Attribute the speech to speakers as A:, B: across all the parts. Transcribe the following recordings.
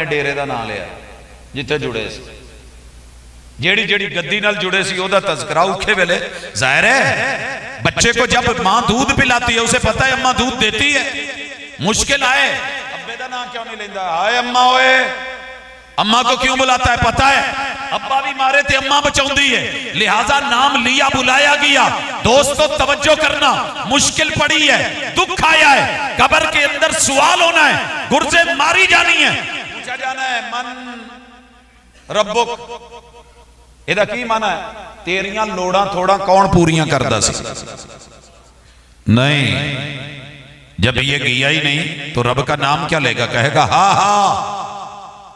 A: डेरे का नाम लिया जिथे जुड़े सी, जेड़ी जेड़ी गद्दी नाल जुड़े सी ओदा तज़किरा औखे वेले जाहिर है। बच्चे को जब मां दूध पिलाती है उसे पता है अम्मा दूध देती है, मुश्किल आए अब्बे दा नाम क्यों नहीं लेंदा, आए अम्मा ओए, अम्मा को क्यों बुलाता है पता है अब्बा भी मारे थे अम्मा बचाउंदी है, लिहाजा नाम लिया बुलाया गया। दोस्तों तवज्जो करना, मुश्किल पड़ी है, दुख आया है, कब्र के अंदर सवाल होना है, गुर्जे मारी जानी है, पूछा जाना है मन रब्बुक, एदा की माना है तेरियां लोड़ां थोड़ा कौन पूरियां करदा सी, नहीं जब ये गया ही नहीं तो रब का नाम क्या लेगा, कहेगा हा हा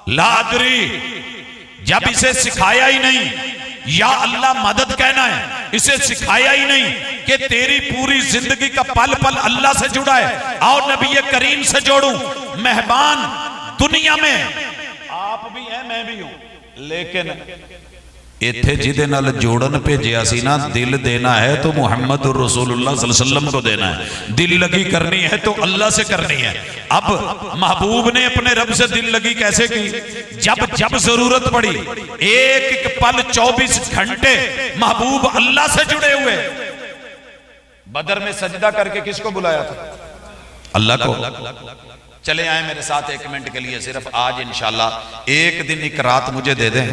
A: लादरी। जब इसे सिखाया ही नहीं या अल्लाह मदद कहना है, इसे सिखाया ही नहीं कि तेरी पूरी जिंदगी का पल पल अल्लाह से जुड़ा है, आओ नबी करीम से जोड़ूं। मेहमान दुनिया में आप भी हैं मैं भी हूं, लेकिन इत्थे जिहदे नाल जोड़न भेजिया सी ना, दिल देना है तो मुहम्मद रसूलुल्लाह सल्लल्लाहु अलैहि वसल्लम को देना है, दिल लगी करनी है तो अल्लाह से करनी है। अब महबूब ने अपने रब से दिल लगी कैसे की, जब जब जरूरत पड़ी, एक एक पल 24 घंटे महबूब अल्लाह से जुड़े हुए। बदर में सजदा करके किसको बुलाया था, अल्लाह को। चले आए मेरे साथ एक मिनट के लिए, सिर्फ आज इंशाल्लाह एक दिन एक रात मुझे दे दें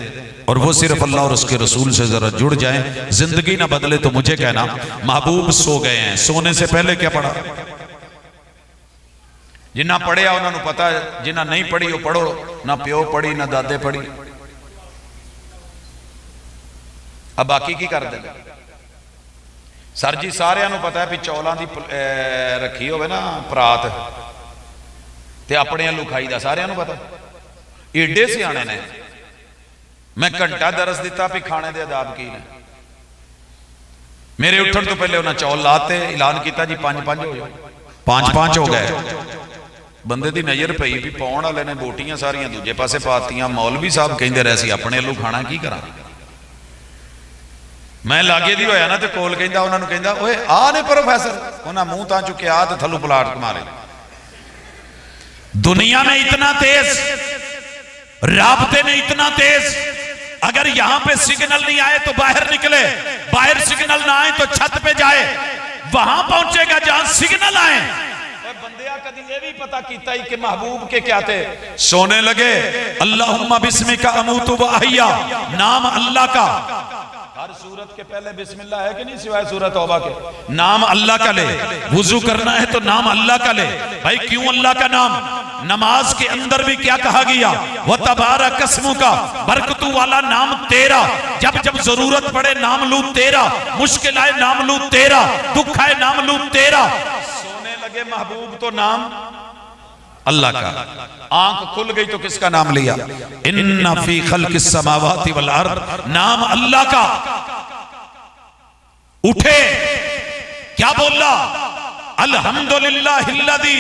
A: और वो सिर्फ अल्लाह और उसके रसूल से जरा जुड़ जाएं, जिंदगी ना बदले तो मुझे कहना। महबूब सो गए हैं, सोने से पहले क्या पढ़ा, जिन्ना पढ़िया उन्होंने पता है, जिन्ना नहीं पढ़ी वो पढ़ो, ना प्यो पढ़ी ना दादे पढ़ी। अब बाकी की कर दे सर जी, सारिਆਂ ਨੂੰ पता है भी चौलों की रखी होवे ना परात ते अपने आलू खाई दा, सारिਆਂ ਨੂੰ पता। एडे सियाने ने, मैं घंटा दरस दिता भी खाने के आदाब की ने, मेरे उठन तो पहले उन्हें चौल लाते, ऐलान किया जी 5-5 हो जाओ, 5-5 हो गए। बंदे की नज़र पई भी पाउण वाले ने बोटियां सारियां दूजे पासे पातियां, मौलवी साहब कहते रहे सी अपने आलू खाना की करा। मैं लागे दी होया ना तो कोल कहंदा, उन्होंने कहंदा ओए आ ने प्रोफैसर, उन्हें मुंह तां चुकिया तो थल्लू पलाट मारे। दुनिया में इतना तेज, राबते में इतना तेज, अगर यहां पे सिग्नल नहीं आए तो बाहर निकले, बाहर सिग्नल ना आए तो छत पे जाए, वहां पहुंचेगा जहां सिग्नल आए। बंदिया कभी ये भी पता कीता ही कि महबूब के क्या थे, सोने लगे अल्लाहुम्मा बिस्मिका अमूतु व अहया, नाम अल्लाह का। हर सूरत के पहले बिस्मिल्लाह है कि नहीं, सिवाय सूरत तौबा के। नाम अल्लाह का ले, वुजू करना है तो नाम अल्लाह का ले। भाई क्यों अल्लाह का नाम, नमाज के अंदर भी क्या कहा गया, व तबारक अस्मु का, बरकतू वाला नाम तेरा। जब जब जरूरत पड़े नाम लू तेरा, मुश्किल आए नाम लू तेरा, दुख आए नाम लू तेरा। सोने लगे महबूब तो नाम अल्लाह का, आंख खुल गई तो किसका नाम लिया, इन्ना फी खल्किस समावाति वल अर्द, नाम अल्लाह का। उठे क्या बोला, अल्हम्दुलिल्लाहिल्लज़ी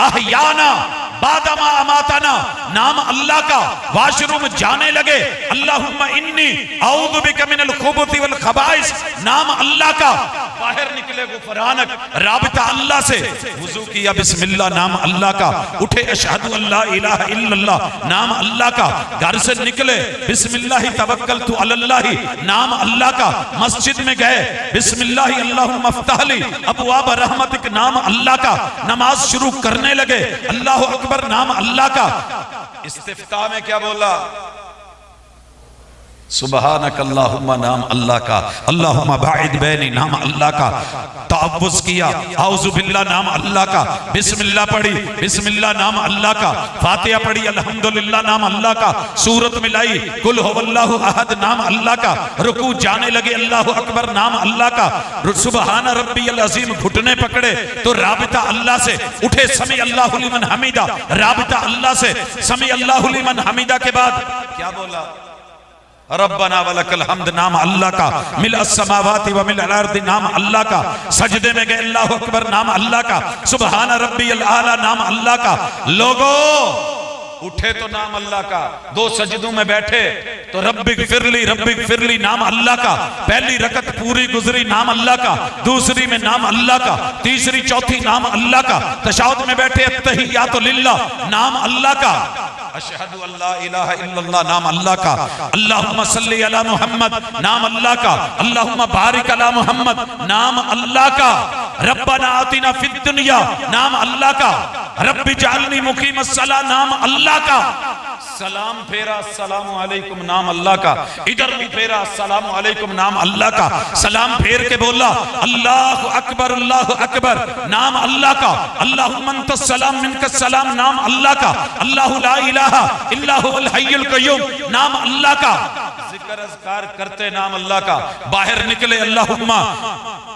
A: अहयाना बादमा अमातना, नाम अल्लाह का। वाशरूम जाने लगे अल्लाहुम्मा इन्नी औज़ु बिका मिनल खुबुथि वल खबाइस, नाम अल्लाह का। बाहर निकले गुफरानक, राबिता अल्लाह से। वुजू किया बिस्मिल्लाह, नाम अल्लाह का। उठे अशहदु अल्ला इलाहा इल्लल्लाह, नाम अल्लाह का। घर से निकले बिस्मिल्लाहि तवक्कलतु अलल्लाहि, नाम अल्लाह का। मस्जिद में गए बिस्मिल्लाहि अल्लाहुम्मा फ़्तहली अबवाब रहमतिक, नाम अल्लाह का। नमाज शुरू करने लगे अल्लाहु अकबर, नाम अल्लाह का। इस्तिफ्ताह में क्या बोला, सुबहानक अल्लाहुम्मा, नाम अल्लाह का। अल्लाहुम्मा बाइद बैनी, नाम अल्लाह का। तअव्वुज़ किया औज़ु बिल्लाह, नाम अल्लाह का। बिस्मिल्लाह पढ़ी, बिस्मिल्लाह नाम अल्लाह का। फातिहा पढ़ी अल्हम्दुलिल्लाह, नाम अल्लाह का। सूरत मिलाई कुल हुवल्लाहु अहद, नाम अल्लाह का। रुकू जाने लगे अल्लाहु अकबर, नाम अल्लाह का। सुबहान रब्बियल अज़ीम, घुटने पकड़े तो राबिता अल्लाह से। उठे समी अल्लाहु लिमन हमीदा, राबिता अल्लाह से। समी अल्लाहु लिमन हमीदा के बाद क्या बोला, रब्बना वलकल हम्द, नाम अल्लाह का। मिलअस समावाति व मिलअल अर्दि, नाम अल्लाह का। सजदे में गए अल्लाहु अकबर, नाम अल्लाह का। सुबहान रब्बियल आला, नाम अल्लाह का। लोगों उठे तो नाम अल्लाह का, दो सजदों में बैठे तो रब्बिक फिरली नाम अल्लाह का। पहली रकत पूरी गुजरी नाम अल्लाह का, दूसरी में नाम अल्लाह का, तीसरी चौथी नाम अल्लाह का। तशहुद में बैठे अत्तहियातु लिल्लाह नाम अल्लाह का। अशहदु अल्ला इलाहा इल्लल्लाह नाम अल्लाह का, अल्लाहुम्मा सल्ली अला मुहम्मद नाम अल्लाह का, अल्लाहुम्मा बारिक अला मुहम्मद नाम अल्लाह का, रब्बना आतिना फिद दुनिया नाम अल्लाह का, रब्बी जालनी मुकीमस सला नाम अल्लाह का, सलाम फेरा अस्सलामु अलैकुम नाम अल्लाह का, इधर मुंह फेरा अस्सलामु अलैकुम नाम अल्लाह का, सलाम फेर के बोला अल्लाहु अकबर नाम अल्लाह का, अल्लाहुम्मा अंतस सलाम मिनकस सलाम नाम अल्लाह का, अल्लाहु ला इलाहा इल्ला हुवल हय्युल कय्यूम नाम अल्लाह का, जिक्र अज़कार करते नाम अल्लाह का, बाहर निकले अल्लाहुम्मा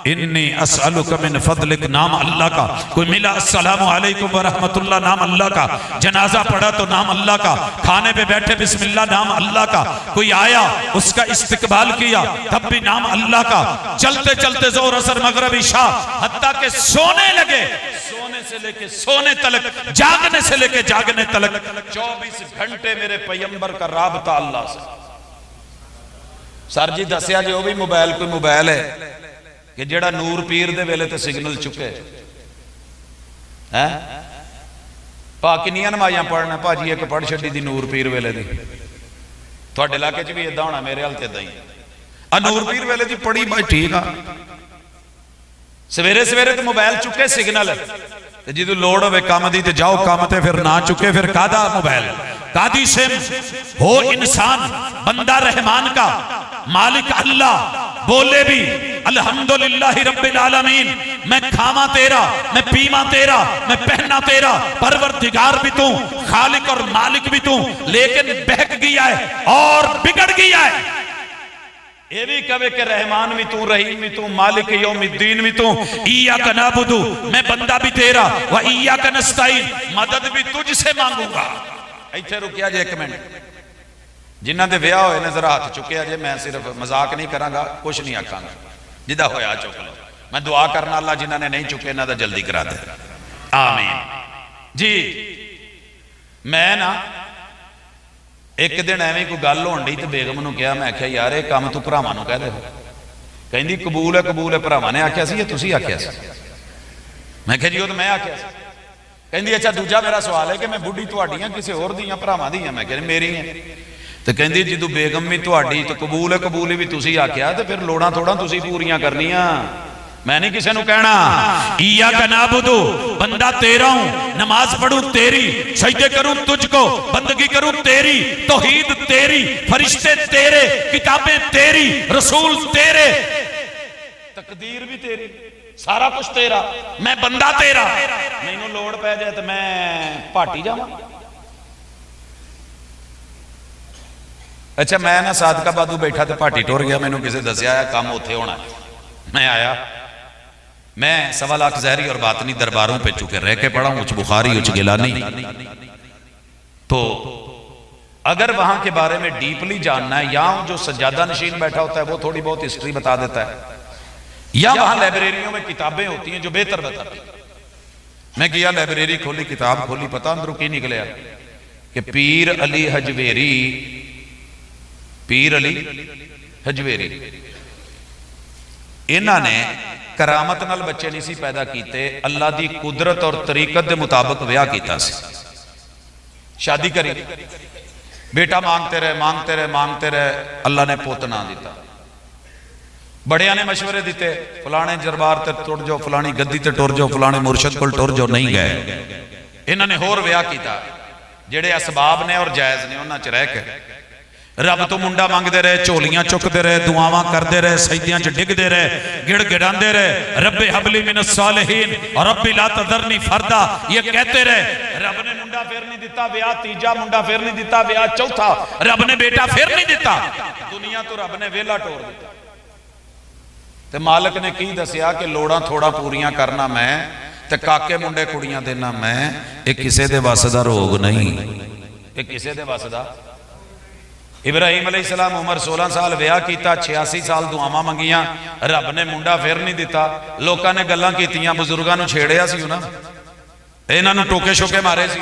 A: इन्नी अस्अलुका मिन फदलिक नाम अल्लाह का, कोई मिला अस्सलामु अलैकुम व रहमतुल्लाह नाम अल्लाह का, जनाजा पढ़ा तो नाम अल्लाह का, खाने पे बैठे बिस्मिल्लाह नाम अल्लाह का, कोई आया उसका इस्तकबाल किया तब भी नाम अल्लाह का, चलते चलते ज़ोहर असर मगरिब इशा हत्ता के सोने लगे, सोने से लेके सोने तलक, जागने से लेके जागने तलक 24 घंटे मेरे पैगंबर का राबता अल्लाह से। सर जी दसिया जो भी मोबाइल कोई मोबाइल है कि जेड़ा नूर पीर दे वेले ते सिग्नल चुके हैं भा किनियां नमाज़ां पढ़ना भाजी एक पढ़ छड्डी दी नूर पीर वेले दी, तुहाडे इलाके च भी इदां होना, मेरे हाल ते इदां ही आ नूर पीर वेले दी पढ़ी भाई ठीक आ, सवेरे सवेरे तो मोबाइल चुके सिग्नल ते जिदों लोड़ होवे काम दी ते जाओ काम ते, फिर ना चुके फिर कादा मोबाइल कादी सिम हो, इंसान बंदा रहमान का मालिक अल्लाह बोले भी अल्हम्दुलिल्लाहि रब्बिल आलमीन, मैं खामा तेरा, मैं पीमा तेरा, मैं पहना तेरा, परवरदिगार भी तू, खालिक और मालिक भी तू, लेकिन बहक गया है और बिगड़ गया है। ये भी कहे कि रहमान भी तू, रहीम भी तू, मालिक यौमिद्दीन भी तू, इय्याका नअबुदु मैं बंदा भी तेरा, व इय्याका नस्तईन मदद भी तुझसे मांगूंगा। इत्थे रुकिया जे एक मिनट, जिन्हां दे विआह होए ने जरा हाथ चुकिया जे, मैं सिर्फ मजाक नहीं करांगा, कुछ नहीं आखांगा, जिदा होया चुक लो, मैं दुआ करना अल्लाह जिन्हां ने नहीं चुके इन्हां दा जल्दी करा दे, आमीन जी। मैं ना एक दिन एवं कोई गल होण दी ते बेगम नूं कहा, मैं आख्या यार ये काम तू भरावां नूं कह दे, कहंदी कबूल है भरावां ने आख्या सी या तुसीं आख्या सी, मैं आख्या जी वो तो मैं आख्या सी, कहंदी अच्छा दूजा मेरा सवाल है कि मैं बुढ़ी तुहाडियां किसी होर दी भरावां दी, मैं कह मेरी है, तो कहंदी जदों बेगम भी तुहाडी तो कबूल भी तुसीं आख्या तो फिर लोड़ां थोड़ा तुसीं पूरियां करनियां, मैं नहीं किसी को कहना। इय्याका नअबुदु बंदा तेरा हूं, नमाज पढ़ूं तेरी, सजदे करूं तुझको, बंदगी करूं तेरी, तौहीद तेरी, फरिश्ते तेरे, किताबें तेरी, रसूल तेरे, तकदीर भी तेरी, सारा कुछ तेरा, मैं बंदा तेरा, मैनूं लोड़ पै जाए तो मैं भाटी जावां। अच्छा मैं ना सादका बादू बैठा तो भाटी टुर गया, मैनूं किसी दसिया काम उत्थे होना, मैं आया, मैं 1.25 लाख ज़हरी और बातनी दरबारों पे चुके रह के पढ़ा, उच बुखारी उच गिलानी, तो अगर वहां के बारे में डीपली जानना है, या जो सज्जादा नशीन बैठा होता है वो थोड़ी बहुत हिस्ट्री बता देता है, या वहां लाइब्रेरियों में किताबें होती हैं जो बेहतर बताती हैं। मैं गया लाइब्रेरी खोली, किताब खोली, पता अंदरों की निकलिया कि पीर अली हजवेरी इन्हां ने करामत नाल बच्चे नहीं सी पैदा कीते, अल्लाह दी कुदरत और तरीकत दे मुताबिक विआह कीता सी, शादी करी, बेटा मांगते रहे, अल्लाह ने पुत ना दिता, बड़िया ने मशवरे दिते, फलाने दरबार ते टुर जाओ, फलानी गद्दी ते टुर जाओ, फलाने मुर्शद कोल टुर जाओ, नहीं गए। इन्होंने होर विआह कीता, जेड़े असबाब ने और जायज ने उन्हां च रह के रब तो मुंडा मंगते रहे, झोलियां चुकते रहे, दुआवां करते रहे, सजदियां च डिगते रहे, गिड़गिड़ाते रहे, रब्बे हबली मिनस सालिहीन और रब्बी ला तज़रनी फरदा, ये कहते रहे। रब ने मुंडा फिर नहीं दिता, विआह तीजा, मुंडा फिर नहीं दिता, विआह चौथा, रब ने बेटा फिर नहीं दिता, दुनिया तो रब ने वेला टोर दिता। ते मालिक ने की दसिया कि लोड़ां थोड़ा पूरियां करना मैं, ते काके मुंडे कुड़ियां देना मैं, ये किसी दे वस दा रोग नहीं, ये किसी दे वस दा। इब्राहिम अलैहिस्सलाम उम्र 16 साल विआह किया, 86 साल दुआवां मंगियां, रब ने मुंडा फिर नहीं दिता, लोगों ने गल्लां कीतियां, बुजुर्गों नूं छेड़िया सी ना, इन्हां नूं टोके शोके मारे सी,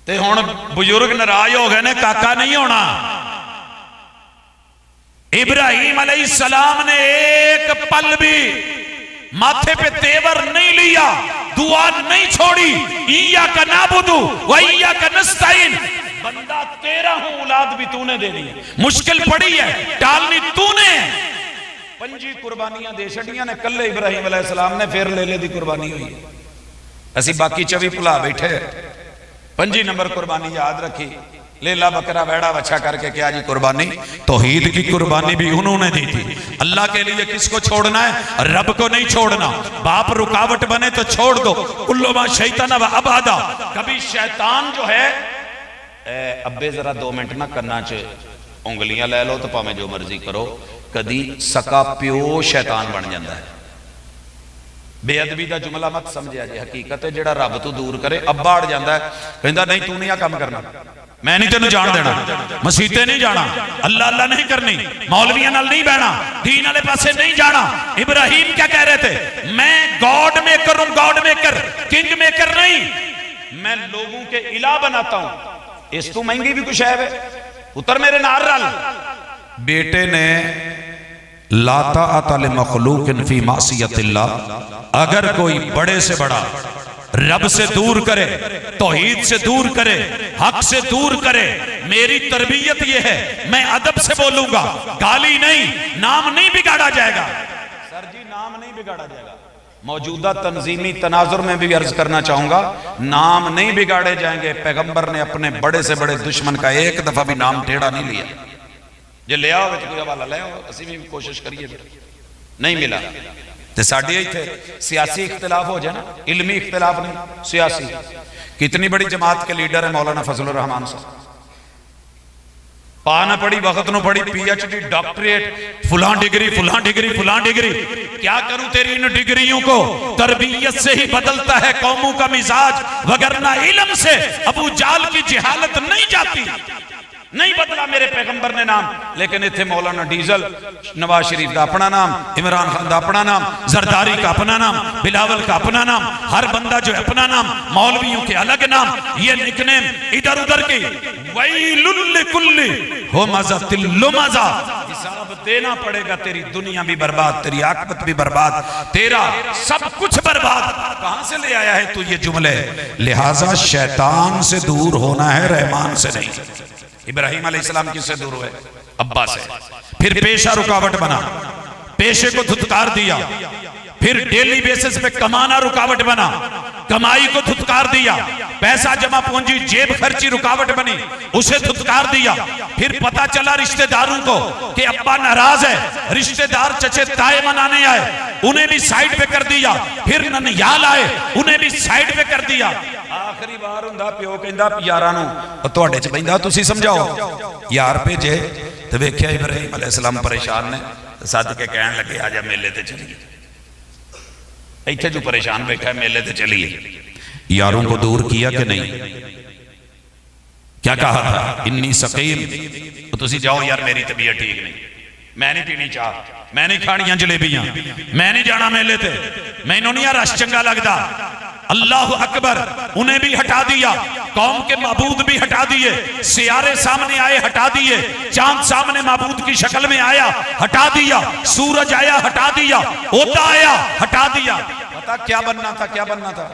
A: ते हुण बुजुर्ग नाराज हो गए ने, काका नहीं होना। इब्राहिम अलैहिस्सलाम ने एक पल भी माथे पे तेवर नहीं लिया, दुआ नहीं छोड़ी, इय्याका नाबुदु व इय्याका नस्तईन। बंदा तेरा हूं, औलाद भी तूने देनी है, मुश्किल पड़ी है, टालनी तूने। 5 कुर्बानियां दे छड़ियां ने कल्ले इब्राहिम अलैहिस्सलाम ने, फिर लेले दी कुर्बानी हुई है। असी बाकी 24 भुला बैठे। 5 नंबर कुर्बानी याद रखी, लेला बकरा वैड़ा बच्चा करके क्या जी कुर्बानी। तौहीद की कुर्बानी भी उन्होंने दी थी। अल्लाह के लिए किसको छोड़ना है? रब को नहीं छोड़ना। बाप रुकावट बने तो छोड़ दो। कुल्लुमा शैतान व अबादा। कभी शैतान जो है, अब्बे जरा 2 मिनट ना कन्ना च उंगलियां ले लो तो भावें जो मर्जी करो, कदी सका प्यो शैतान बन जाता है। बेअदबी का जुमला मत समझिया जी, हकीकत है जेड़ा रब तो दूर करे। अब्बा अड़ जाता है, कहता नहीं तू नहीं आ काम करना, मैं नहीं तेन जान देना, मसीते नहीं जाना, अल्लाह अल्लाह नहीं करनी, मौलवियां नाल नहीं बहना, दीन वाले पासे नहीं जाना। इब्राहिम क्या कह रहे थे? मैं गॉड मेकर हूं, गॉड मेकर, किंग मेकर नहीं, मैं लोगों के इलाह बनाता हूं। इस तू महंगी भी कुछ है वे, उतर मेरे नाल रल। बेटे ने लाता अतल मखलूकिन फी मासियतिल्लाह, अगर कोई बड़े से बड़ा रब से दूर करे, तौहीद से दूर करे, हक से दूर करे, मेरी तरबियत यह है, मैं अदब से बोलूंगा, गाली नहीं, नाम नहीं बिगाड़ा जाएगा। सर जी नाम नहीं बिगाड़ा जाएगा। मौजूदा तंजीमी तनाजुर में भी अर्ज करना चाहूंगा, नाम नहीं बिगाड़े जाएंगे। पैगंबर ने अपने बड़े से बड़े दुश्मन का एक दफा भी नाम टेढ़ा नहीं लिया। जे लिया हो कोई हवाला ले आओ, असी भी कोशिश करिए, नहीं मिला तो साढ़े इत्थे सियासी इख्तिलाफ हो जाए ना, इल्मी इख्तिलाफ नहीं, सियासी। कितनी बड़ी जमात के लीडर है मौलाना फजलुर रहमान साहब, पा ना पढ़ी वक्त न पढ़ी, PhD डॉक्टरेट, फुलां डिग्री फुलां डिग्री फुलां डिग्री। क्या करूं तेरी इन डिग्रियों को? तरबियत से ही बदलता है कौमों का मिजाज, वगरना इल्म से अबू जाल की जिहालत नहीं जाती। नहीं बदला मेरे पैगंबर ने नाम, लेकिन इत्थे मौलाना डीजल, नवाज शरीफ का अपना नाम, इमरान खान का अपना नाम, जरदारी का अपना नाम, बिलावल का अपना नाम, हर बंदा जो अपना नाम, मौलवियों के अलग नाम, ये निकनेम इधर उधर के। वैलुल लिकुल्ली हुमज़तिल लुमज़ा, हिसाब देना पड़ेगा, तेरी दुनिया भी बर्बाद, तेरी आखिरत भी बर्बाद, तेरा सब कुछ बर्बाद। कहां से ले आया है तू ये जुमले? लिहाजा शैतान से दूर होना है, रहमान से नहीं। इब्राहिम अलैहिस्सलाम किससे दूर हुए? अब्बा से। फिर पेशा रुकावट बना, पेशे को धुतकार दिया। फिर डेली बेसिस पे कमाना रुकावट बना, कमाई को धुतकार दिया। पैसा जमा पूंजी जेब खर्ची रुकावट बनी, उसे धुतकार दिया। फिर पता चला रिश्तेदारों को कि अब्बा नाराज है, रिश्तेदार चचे ताए मनाने आए, उन्हें भी साइड पे कर दिया। फिर ननियाल आए, उन्हें भी साइड पे कर दिया। आखिरी बार हुंदा प्यो कहंदा यारां नूं तुहाडे च बहिंदा तुसीं समझाओ। यार भेजे ते वेख्या इब्राहिम अलैहिस्सलाम परेशान ने, सद के कहन लगे आजा मेले ते चलिए। इत्थे जो परेशान बैठा है, मेले ते चलिए। यारों को दूर किया कि नहीं? क्या कहा था? इन्नी सकीम, तो तुसीं जाओ यार मेरी तबीयत ठीक नहीं, मैं नहीं पीनी चाह, मैं नहीं खानियां जलेबियां, मैं नहीं जाना मेले ते, मैनू नहीं रश चंगा लगता। अल्लाह अकबर, उन्हें भी हटा दिया, कौम के माबूद भी हटा दिए, सियारे सामने आए हटा दिए, चांद सामने माबूद की शक्ल में आया हटा दिया, सूरज आया हटा दिया, ओदा आया हटा दिया। पता क्या बनना था? क्या बनना था?